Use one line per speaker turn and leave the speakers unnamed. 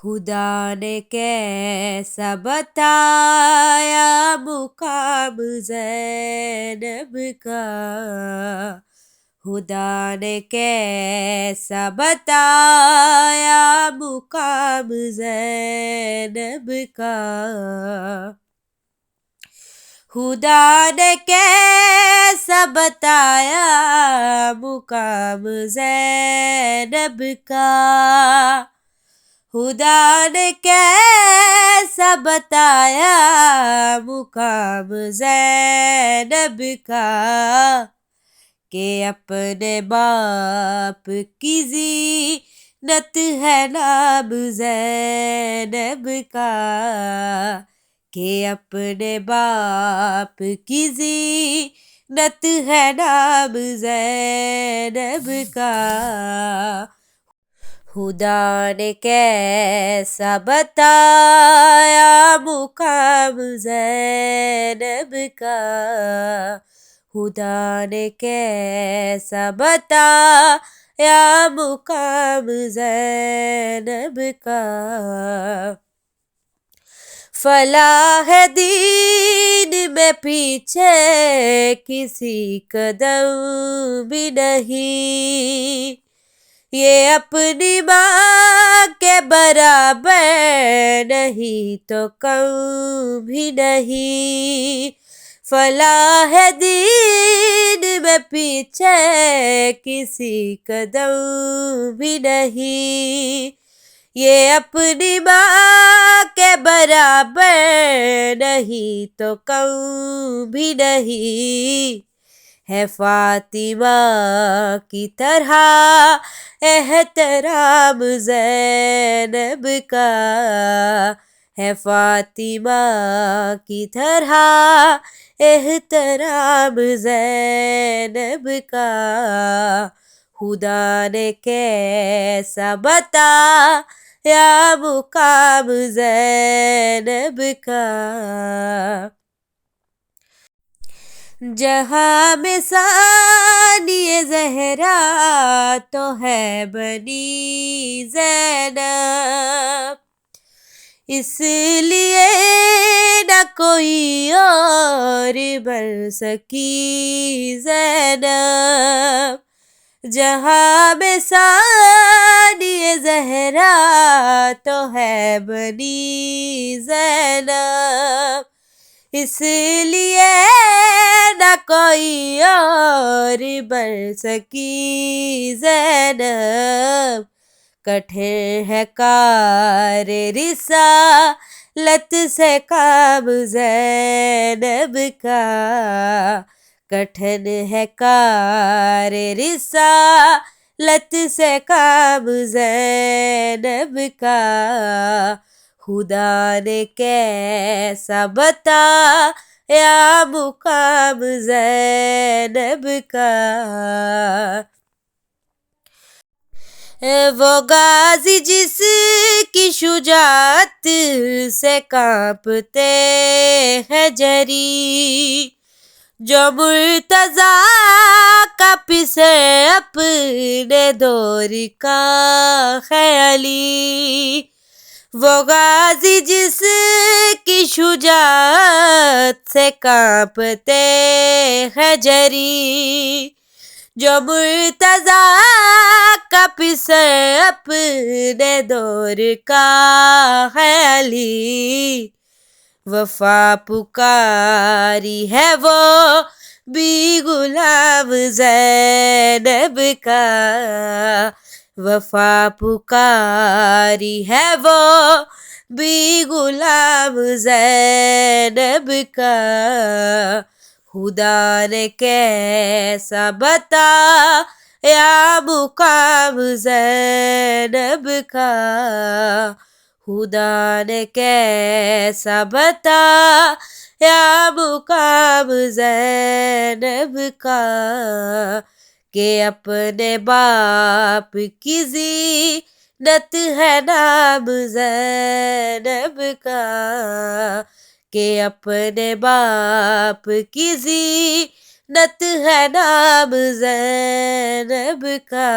خدا نے کیسا بتایا مقام زینب کا، خدا نے کیسا بتایا مقام زینب کا، خدا نے کیسا بتایا مقام زینب کا، خدا نے کیسا بتایا مقام زینب کا، کہ اپنے باپ کی زینت ہے نام زینب کا، کہ اپنے باپ کی زینت ہے نام زینب کا، خدا نے کیسا بتایا مقام زینب کا، خدا نے کیسا بتایا مقام زینب کا، فلاح دین میں پیچھے کسی قدم بھی نہیں، یہ اپنی ماں کے برابر نہیں تو کم بھی نہیں، فلاح دین میں پیچھے کسی قدم بھی نہیں، یہ اپنی ماں کے برابر نہیں تو کم بھی نہیں، ہے فاطمہ کی طرح احترام زینب کا، ہے فاطمہ کی طرح احترام زینب کا، خدا نے کیسا بتایا مقام زینب کا، جہاں میں ثانی زہرا تو ہے بنی زینب، اس لیے نہ کوئی اور بن سکی زینب، جہاں میں ثانی زہرا تو ہے بنی زینب، اس لیے نہ کوئی اور بن سکی زینب، کٹھن ہے کار رسالت سے کام زینب کا، کٹھن ہے کار رسالت سے کام زینب کا، خدا نے کیسا بتایا مقام زینب کا، وہ غازی جس کی شجاعت سے کانپتے ہیں جری، جو مرتضیٰ کا پسر اپنے دور کا ہے علی، وہ غازی جس کی شجاعت سے کانپتے ہیں جری، جو مرتضیٰ کا پسر اپنے دور کا ہے علی، وفا پکاری ہے وہ بھی غلام زینب کا، وفا پکاری ہے وہ بھی غلام زینب کا، خدا نے کیسا بتایا مقام زینب کا، خدا نے کیسا بتایا مقام زینب کا، کہ اپنے باپ کی زینت ہے نام زینب کا، کہ اپنے باپ کی زینت ہے نام زینب کا۔